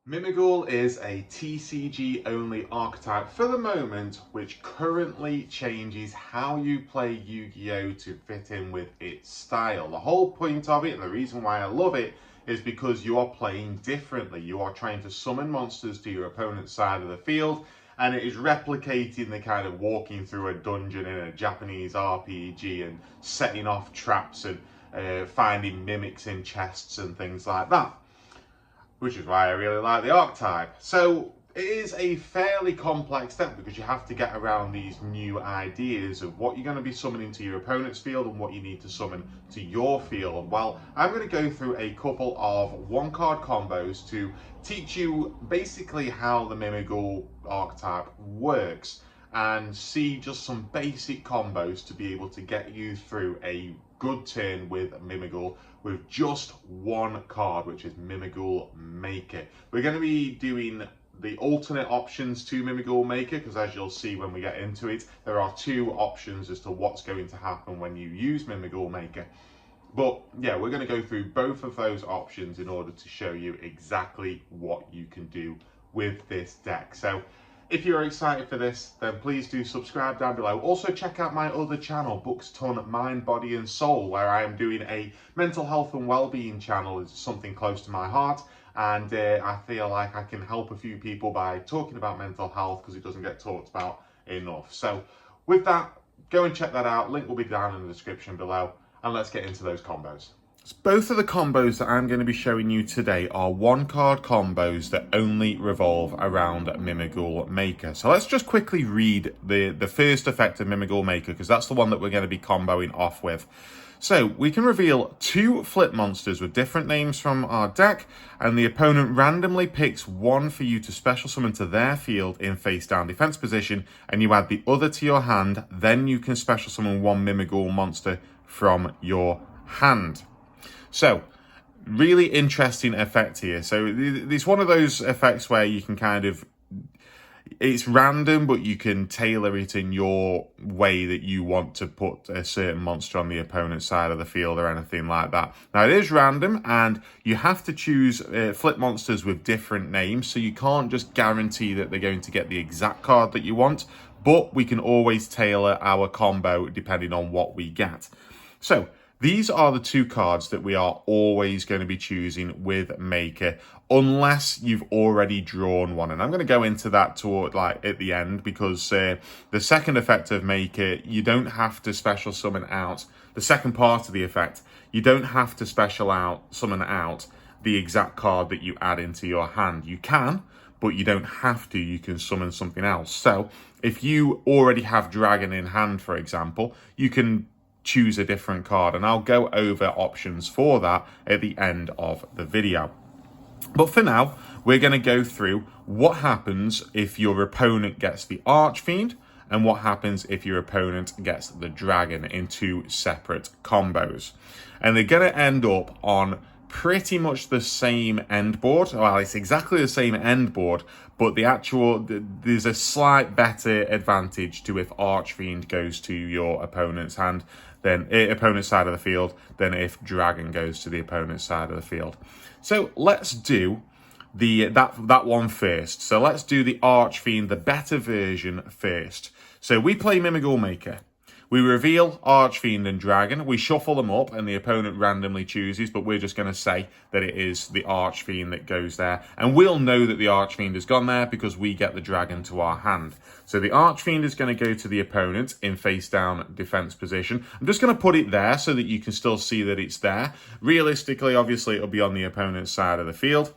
Mimighoul is a TCG only archetype for the moment, which currently changes how you play Yu-Gi-Oh! To fit in with its style. The whole point of it, and the reason why I love it, is because you are playing differently. You are trying to summon monsters to your opponent's side of the field, and it is replicating the kind of walking through a dungeon in a Japanese RPG and setting off traps and finding mimics in chests and things like that, which is why I really like the archetype. So it is a fairly complex deck because you have to get around these new ideas of what you're going to be summoning to your opponent's field and what you need to summon to your field. Well, I'm going to go through a couple of one-card combos to teach you basically how the Mimighoul archetype works and see just some basic combos to be able to get you through a good turn with Mimighoul with just one card, which is Mimighoul Maker. We're going to be doing the alternate options to Mimighoul Maker because, as you'll see when we get into it, there are two options as to what's going to happen when you use Mimighoul Maker. But yeah, we're going to go through both of those options in order to show you exactly what you can do with this deck. So if you're excited for this, then please do subscribe down below. Also check out my other channel, Books, Ton, Mind, Body and Soul, where I am doing a mental health and well-being channel. It's something close to my heart, and I feel like I can help a few people by talking about mental health because it doesn't get talked about enough. So with that, go and check that out. Link will be down in the description below, and let's get into those combos. Both of the combos that I'm going to be showing you today are one-card combos that only revolve around Mimighoul Maker. So let's just quickly read the first effect of Mimighoul Maker, because that's the one that we're going to be comboing off with. So we can reveal two flip monsters with different names from our deck, and the opponent randomly picks one for you to special summon to their field in face-down defense position, and you add the other to your hand. Then you can special summon one Mimighoul monster from your hand. So, really interesting effect here. So, it's one of those effects where you can kind of, it's random, but you can tailor it in your way that you want to put a certain monster on the opponent's side of the field or anything like that. Now, it is random, and you have to choose flip monsters with different names, so you can't just guarantee that they're going to get the exact card that you want, but we can always tailor our combo depending on what we get. So, these are the two cards that we are always going to be choosing with Maker, unless you've already drawn one. And I'm going to go into that toward at the end, because the second effect of Maker, you don't have to special summon out the second part of the effect. You don't have to summon out the exact card that you add into your hand. You can, but you don't have to. You can summon something else. So if you already have Dragon in hand, for example, you can choose a different card, and I'll go over options for that at the end of the video. But for now, we're going to go through what happens if your opponent gets the Archfiend and what happens if your opponent gets the Dragon in two separate combos. And they're going to end up on pretty much the same end board. Well, it's exactly the same end board, but there's a slight better advantage to if Archfiend goes to your opponent's hand, then opponent's side of the field, than if Dragon goes to the opponent's side of the field. So let's do that one first. So let's do the Archfiend, the better version first. So we play Mimighoul Maker. We reveal Archfiend and Dragon. We shuffle them up, and the opponent randomly chooses, but we're just going to say that it is the Archfiend that goes there. And we'll know that the Archfiend has gone there because we get the Dragon to our hand. So the Archfiend is going to go to the opponent in face-down defense position. I'm just going to put it there so that you can still see that it's there. Realistically, obviously, it'll be on the opponent's side of the field.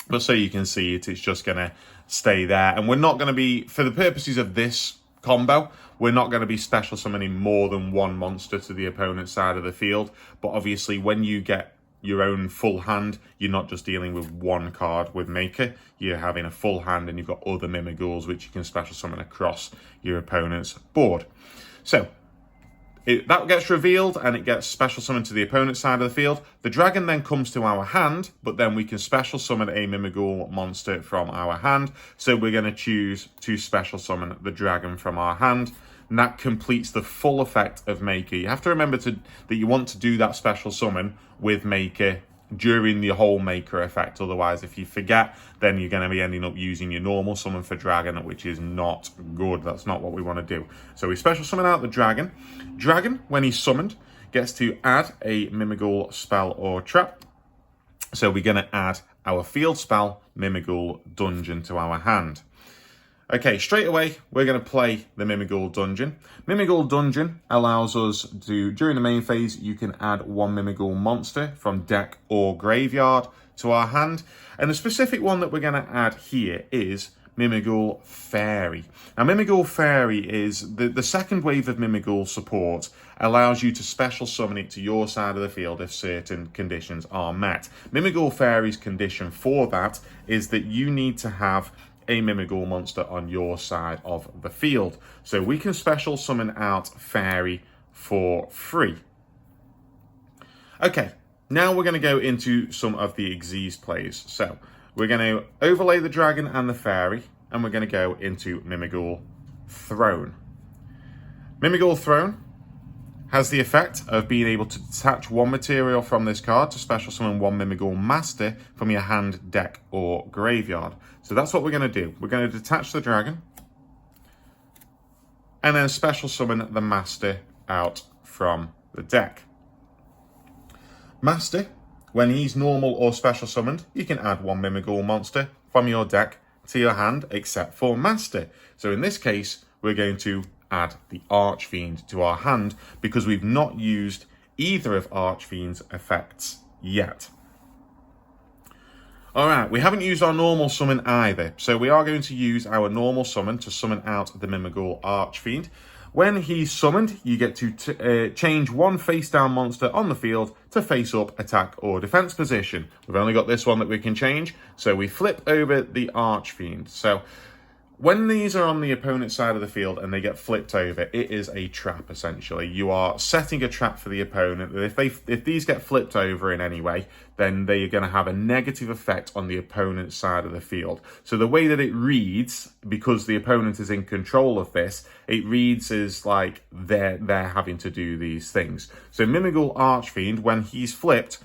But so you can see it, it's just going to stay there. And we're not going to be, for the purposes of this combo, we're not going to be special summoning more than one monster to the opponent's side of the field. But obviously, when you get your own full hand, you're not just dealing with one card with Maker. You're having a full hand, and you've got other Mimighouls which you can special summon across your opponent's board. So that gets revealed, and it gets special summoned to the opponent's side of the field. The Dragon then comes to our hand, but then we can special summon a Mimighoul monster from our hand. So we're going to choose to special summon the Dragon from our hand, and that completes the full effect of Maker. You have to remember that you want to do that special summon with Maker during the whole Maker effect. Otherwise, if you forget, then you're going to be ending up using your normal summon for dragon, which is not good. That's not what we want to do. So we special summon out the dragon. Dragon, when he's summoned, gets to add a Mimighoul spell or trap. So we're going to add our field spell, Mimighoul Dungeon, to our hand. Okay, straight away, we're going to play the Mimighoul Dungeon. Mimighoul Dungeon allows us to, during the main phase, you can add one Mimighoul monster from deck or graveyard to our hand. And the specific one that we're going to add here is Mimighoul Fairy. Now, Mimighoul Fairy is the second wave of Mimighoul support, allows you to special summon it to your side of the field if certain conditions are met. Mimighoul Fairy's condition for that is that you need to have a Mimighoul monster on your side of the field. So we can special summon out Fairy for free. Okay, now we're going to go into some of the Xyz plays. So we're going to overlay the dragon and the fairy, and we're going to go into Mimighoul Throne. Mimighoul Throne has the effect of being able to detach one material from this card to special summon one Mimighoul Master from your hand, deck, or graveyard. So that's what we're going to do. We're going to detach the dragon and then special summon the Master out from the deck. Master, when he's normal or special summoned, you can add one Mimighoul monster from your deck to your hand except for Master. So in this case, we're going to add the Archfiend to our hand because we've not used either of Archfiend's effects yet. Alright, we haven't used our normal summon either, so we are going to use our normal summon to summon out the Mimighoul Archfiend. When he's summoned, you get to change one face-down monster on the field to face-up, attack, or defense position. We've only got this one that we can change, so we flip over the Archfiend. So when these are on the opponent's side of the field and they get flipped over, it is a trap, essentially. You are setting a trap for the opponent. If these get flipped over in any way, then they are going to have a negative effect on the opponent's side of the field. So the way that it reads, because the opponent is in control of this, it reads as like they're having to do these things. So Mimighoul Archfiend, when he's flipped,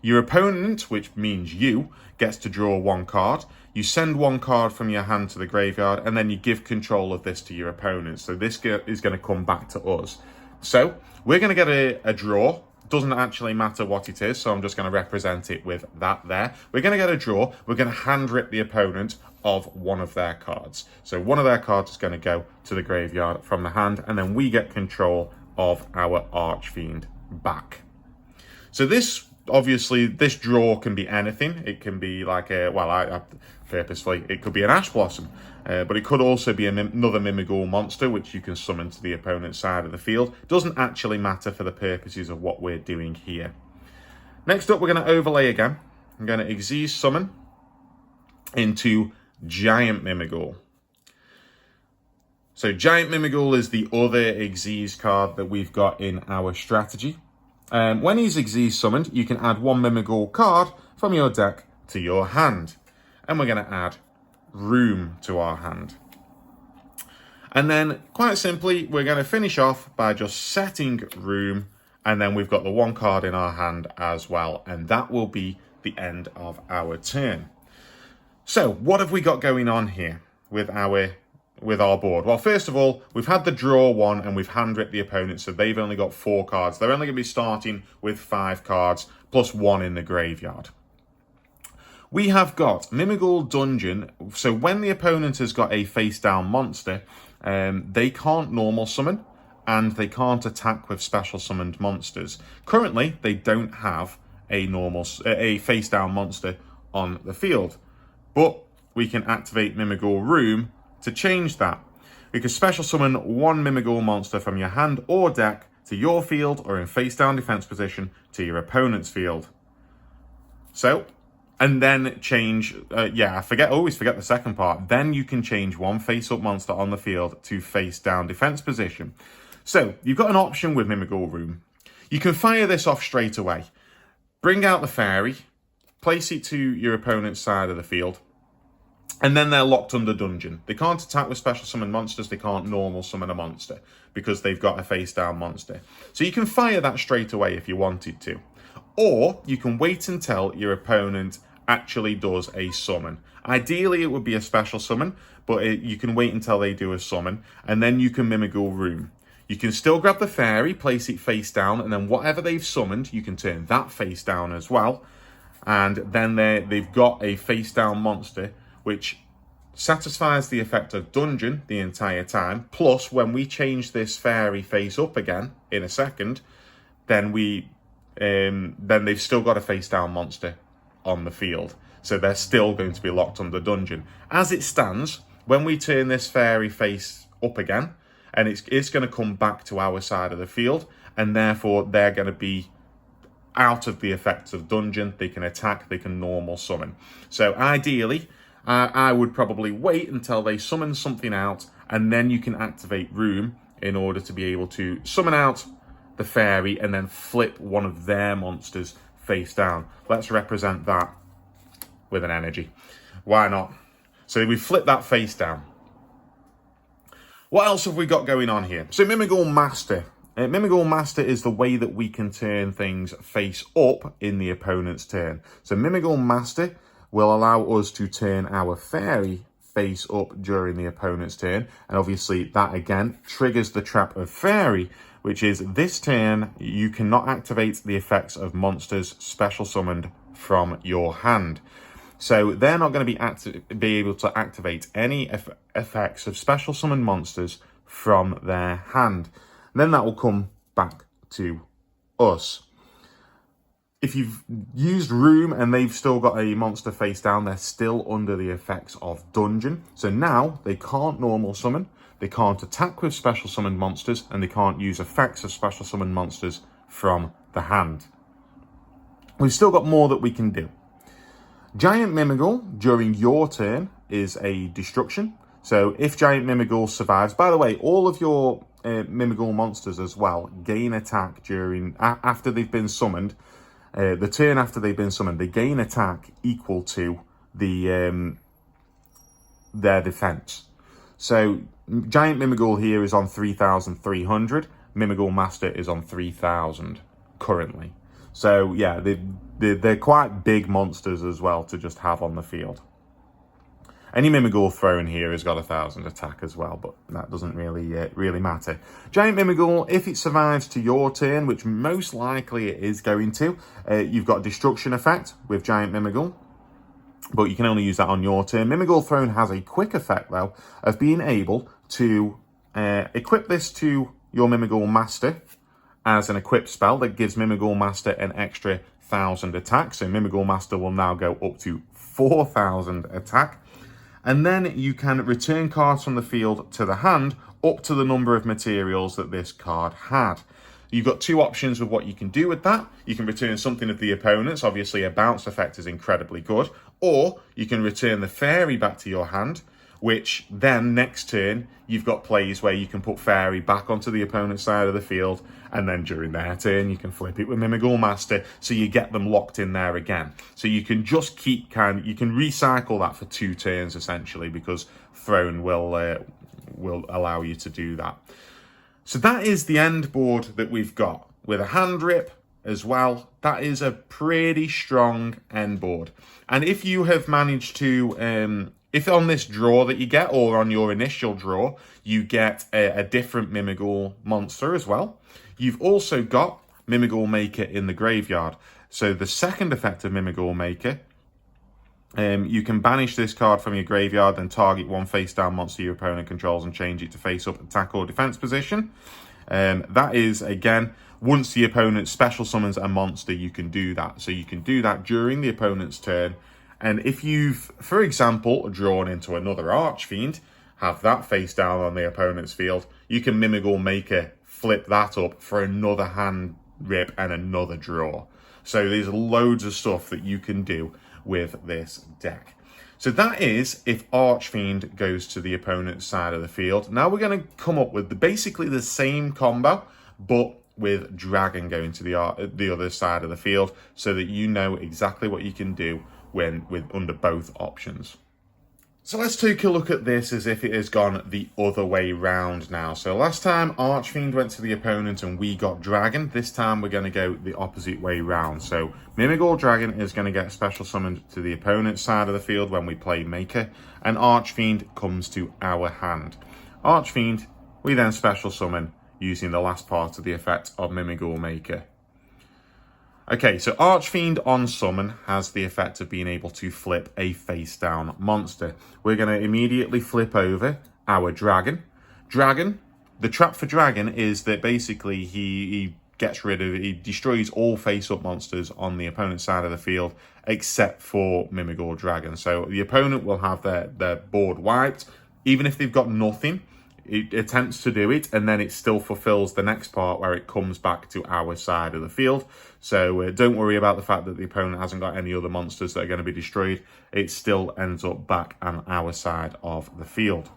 your opponent, which means you, gets to draw one card. You send one card from your hand to the graveyard, and then you give control of this to your opponent. So this is going to come back to us. So we're going to get a draw. Doesn't actually matter what it is, so I'm just going to represent it with that there. We're going to get a draw. We're going to hand rip the opponent of one of their cards. So one of their cards is going to go to the graveyard from the hand, and then we get control of our Archfiend back. So this, obviously, this draw can be anything. It can be like purposefully, it could be an Ash Blossom, but it could also be another Mimighoul monster, which you can summon to the opponent's side of the field. Doesn't actually matter for the purposes of what we're doing here. Next up, we're going to overlay again. I'm going to Xyz summon into Giant Mimighoul. So Giant Mimighoul is the other Xyz card that we've got in our strategy. When he's Xyz summoned, you can add one Mimighoul card from your deck to your hand. And we're going to add Room to our hand. And then, quite simply, we're going to finish off by just setting Room, and then we've got the one card in our hand as well, and that will be the end of our turn. So, what have we got going on here with our board? Well, first of all, we've had the draw one and we've hand ripped the opponent, so they've only got 4 cards. They're only going to be starting with 5 cards plus 1 in the graveyard. We have got Mimighoul Dungeon, so when the opponent has got a face-down monster, they can't normal summon and they can't attack with special summoned monsters. Currently, they don't have a face-down monster on the field, but we can activate Mimighoul Room to change that. You can special summon one Mimighoul monster from your hand or deck to your field or in face-down defense position to your opponent's field. So, and then change, I always forget the second part. Then you can change one face-up monster on the field to face-down defense position. So, you've got an option with Mimighoul Room. You can fire this off straight away. Bring out the fairy, place it to your opponent's side of the field, and then they're locked under dungeon. They can't attack with special summon monsters. They can't normal summon a monster because they've got a face-down monster. So you can fire that straight away if you wanted to. Or you can wait until your opponent actually does a summon. Ideally, it would be a special summon, but you can wait until they do a summon, and then you can Mimighoul Room. You can still grab the fairy, place it face down, and then whatever they've summoned, you can turn that face down as well. And then they've got a face down monster, which satisfies the effect of dungeon the entire time. Plus, when we change this fairy face up again in a second, then they've still got a face down monster on the field. So they're still going to be locked under dungeon. As it stands, when we turn this fairy face up again, and it's going to come back to our side of the field, and therefore they're going to be out of the effects of dungeon. They can attack, they can normal summon. So ideally, I would probably wait until they summon something out, and then you can activate Room in order to be able to summon out the fairy and then flip one of their monsters face down. Let's represent that with an energy. Why not? So we flip that face down. What else have we got going on here? So Mimighoul Master. Mimighoul Master is the way that we can turn things face up in the opponent's turn. So Mimighoul Master will allow us to turn our fairy face up during the opponent's turn. And obviously that again triggers the trap of fairy, which is this turn you cannot activate the effects of monsters special summoned from your hand. So they're not going to be able to activate any effects of special summoned monsters from their hand. And then that will come back to us. If you've used Room and they've still got a monster face down, they're still under the effects of dungeon. So now they can't normal summon, they can't attack with special summoned monsters, and they can't use effects of special summoned monsters from the hand. We've still got more that we can do. Giant Mimighoul during your turn is a destruction. So if Giant Mimighoul survives, by the way, all of your Mimighoul monsters as well gain attack during after they've been summoned. The turn after they've been summoned, they gain attack equal to their defense. So Giant Mimighoul here is on 3,300. Mimighoul Master is on 3,000 currently. So yeah, they're quite big monsters as well to just have on the field. Any Mimighoul thrown here has got 1,000 attack as well, but that doesn't really matter. Giant Mimighoul, if it survives to your turn, which most likely it is going to, you've got destruction effect with Giant Mimighoul, but you can only use that on your turn. Mimighoul thrown has a quick effect though of being able to equip this to your Mimighoul Master as an equipped spell that gives Mimighoul Master an extra 1,000 attack. So Mimighoul Master will now go up to 4,000 attack. And then you can return cards from the field to the hand up to the number of materials that this card had. You've got two options with what you can do with that. You can return something of the opponent's. Obviously, a bounce effect is incredibly good. Or you can return the fairy back to your hand, which then next turn, you've got plays where you can put fairy back onto the opponent's side of the field, and then during their turn, you can flip it with Mimighoul Master, so you get them locked in there again. So you can just you can recycle that for 2 turns, essentially, because Throne will allow you to do that. So that is the end board that we've got, with a hand rip as well. That is a pretty strong end board. And if you have managed to... if on this draw that you get, or on your initial draw, you get a different Mimighoul monster as well, you've also got Mimighoul Maker in the graveyard. So the second effect of Mimighoul Maker, you can banish this card from your graveyard and target one face-down monster your opponent controls and change it to face-up attack or defense position. That is, again, once the opponent special summons a monster, you can do that. So you can do that during the opponent's turn. And if you've, for example, drawn into another Archfiend, have that face down on the opponent's field, you can Mimighoul Maker, flip that up for another hand rip and another draw. So there's loads of stuff that you can do with this deck. So that is if Archfiend goes to the opponent's side of the field. Now we're going to come up with basically the same combo, but with Dragon going to the other side of the field, so that you know exactly what you can do when under both options. So let's take a look at this as if it has gone the other way round now. So last time Archfiend went to the opponent and we got Dragon. This time we're going to go the opposite way round. So Mimighoul Dragon is going to get special summoned to the opponent's side of the field when we play Maker. And Archfiend comes to our hand. Archfiend, we then special summon using the last part of the effect of Mimighoul Maker. Okay, so Archfiend on summon has the effect of being able to flip a face-down monster. We're going to immediately flip over our Dragon. Dragon, the trap for Dragon is that basically he destroys all face-up monsters on the opponent's side of the field except for Mimighoul Dragon. So the opponent will have their board wiped, even if they've got nothing. It attempts to do it, and then it still fulfills the next part where it comes back to our side of the field. So don't worry about the fact that the opponent hasn't got any other monsters that are going to be destroyed. It still ends up back on our side of the field.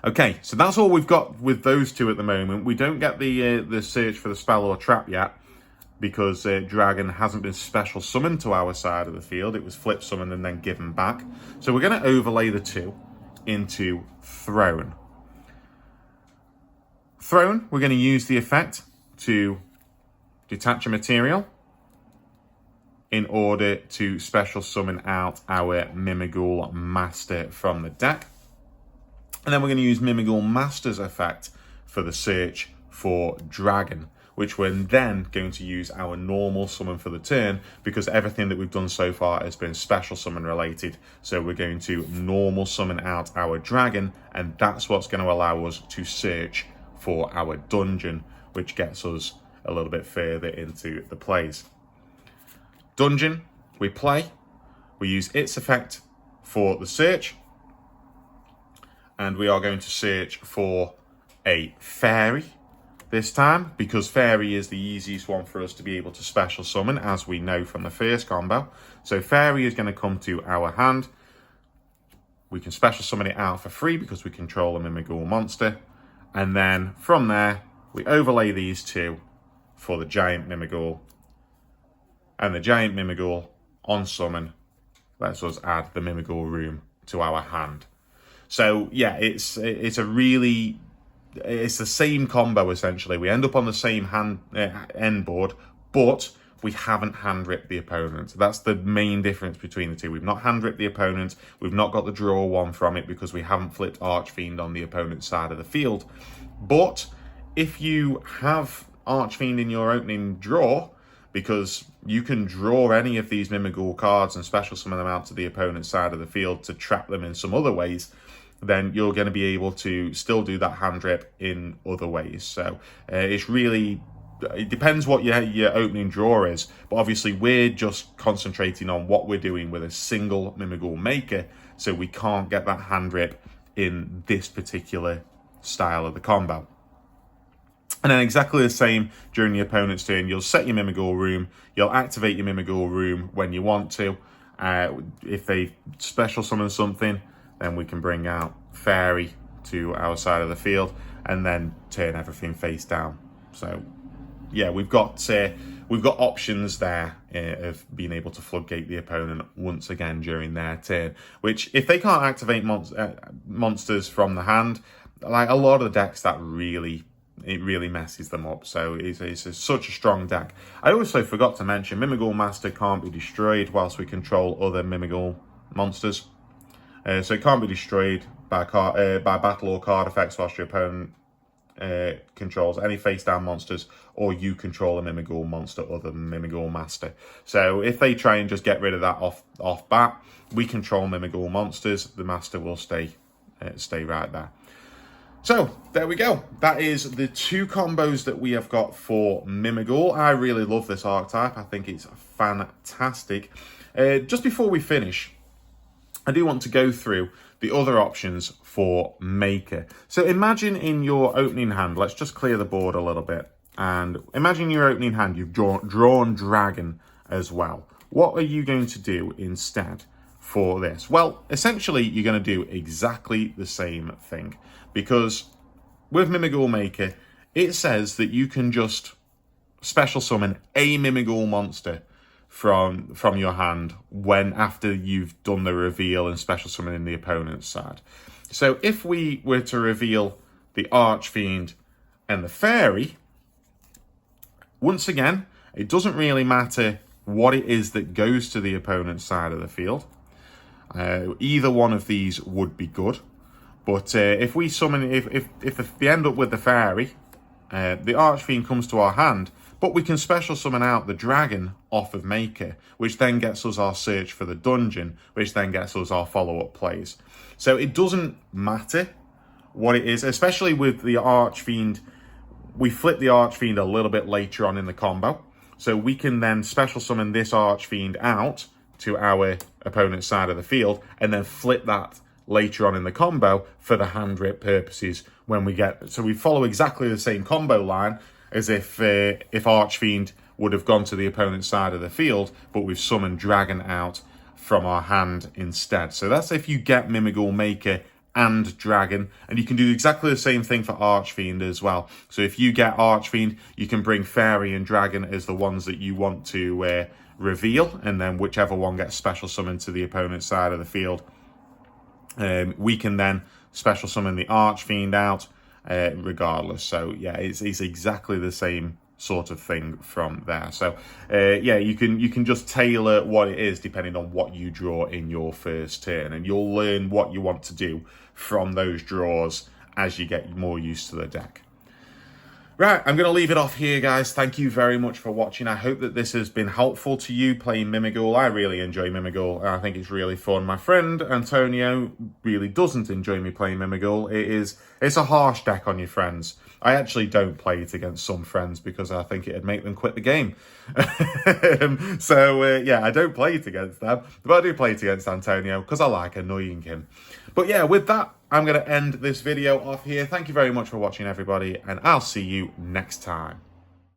Okay, so that's all we've got with those two at the moment. We don't get the search for the spell or trap yet, because Dragon hasn't been special summoned to our side of the field. It was flip summoned and then given back. So we're going to overlay the two into Throne. Throne, we're going to use the effect to detach a material in order to special summon out our Mimighoul Master from the deck. And then we're going to use Mimighoul Master's effect for the search for Dragon, which we're then going to use our normal summon for the turn, because everything that we've done so far has been special summon related. So we're going to normal summon out our Dragon, and that's what's going to allow us to search for our dungeon, which gets us a little bit further into the plays. Dungeon, we play, we use its effect for the search, and we are going to search for a fairy this time, because fairy is the easiest one for us to be able to special summon, as we know from the first combo. So fairy is going to come to our hand. We can special summon it out for free because we control a Mimighoul monster. And then from there, we overlay these two for the giant Mimighoul. And the giant Mimighoul on summon lets us add the Mimighoul room to our hand. So yeah, it's the same combo essentially. We end up on the same end board, but we haven't hand ripped the opponent. That's the main difference between the two. We've not hand ripped the opponent. We've not got the draw one from it because we haven't flipped Archfiend on the opponent's side of the field. But if you have Archfiend in your opening draw, because you can draw any of these Mimighoul cards and special summon them out to the opponent's side of the field to trap them in some other ways, then you're going to be able to still do that hand rip in other ways. So it depends what your opening draw is, but obviously we're just concentrating on what we're doing with a single Mimighoul Maker, so we can't get that hand rip in this particular style of the combo. And then exactly the same during the opponent's turn. You'll set your Mimighoul room, you'll activate your Mimighoul room when you want to. If they special summon something, then we can bring out fairy to our side of the field and then turn everything face down. So yeah, we've got options there of being able to floodgate the opponent once again during their turn, which if they can't activate monsters from the hand, like a lot of the decks, that really messes them up. So it's such a strong deck. I also forgot to mention Mimighoul Master can't be destroyed whilst we control other Mimighoul monsters. So it can't be destroyed by battle or card effects whilst your opponent controls any face-down monsters, or you control a Mimighoul monster other than Mimighoul Master. So if they try and just get rid of that off bat, we control Mimighoul monsters. The Master will stay right there. So there we go. That is the two combos that we have got for Mimighoul. I really love this archetype. I think it's fantastic. Just before we finish, I do want to go through the other options for Maker. So imagine in your opening hand, let's just clear the board a little bit. And imagine your opening hand, you've drawn Dragon as well. What are you going to do instead for this? Well, essentially, you're going to do exactly the same thing. Because with Mimighoul Maker, it says that you can just special summon a Mimighoul monster from your hand after you've done the reveal and special summon in the opponent's side. So if we were to reveal the Archfiend and the Fairy, once again, it doesn't really matter what it is that goes to the opponent's side of the field. Either one of these would be good. But if we summon, if they end up with the Fairy, the Archfiend comes to our hand, but we can special summon out the Dragon off of Maker, which then gets us our search for the dungeon, which then gets us our follow-up plays. So it doesn't matter what it is, especially with the Archfiend. We flip the Archfiend a little bit later on in the combo, so we can then special summon this Archfiend out to our opponent's side of the field, and then flip that later on in the combo for the hand rip purposes when we get. So we follow exactly the same combo line as if Archfiend would have gone to the opponent's side of the field, but we've summoned Dragon out from our hand instead. So that's if you get Mimighoul Maker and Dragon, and you can do exactly the same thing for Archfiend as well. So if you get Archfiend, you can bring Fairy and Dragon as the ones that you want to reveal, and then whichever one gets special summoned to the opponent's side of the field, we can then special summon the Archfiend out regardless. So yeah, it's exactly the same sort of thing from there. So yeah, you can just tailor what it is depending on what you draw in your first turn, and you'll learn what you want to do from those draws as you get more used to the deck. Right, I'm going to leave it off here, guys. Thank you very much for watching. I hope that this has been helpful to you playing Mimighoul. I really enjoy Mimighoul. I think it's really fun. My friend Antonio really doesn't enjoy me playing Mimighoul. It's a harsh deck on your friends. I actually don't play it against some friends because I think it'd make them quit the game. So yeah, I don't play it against them, but I do play it against Antonio because I like annoying him. But yeah, with that, I'm going to end this video off here. Thank you very much for watching, everybody, and I'll see you next time.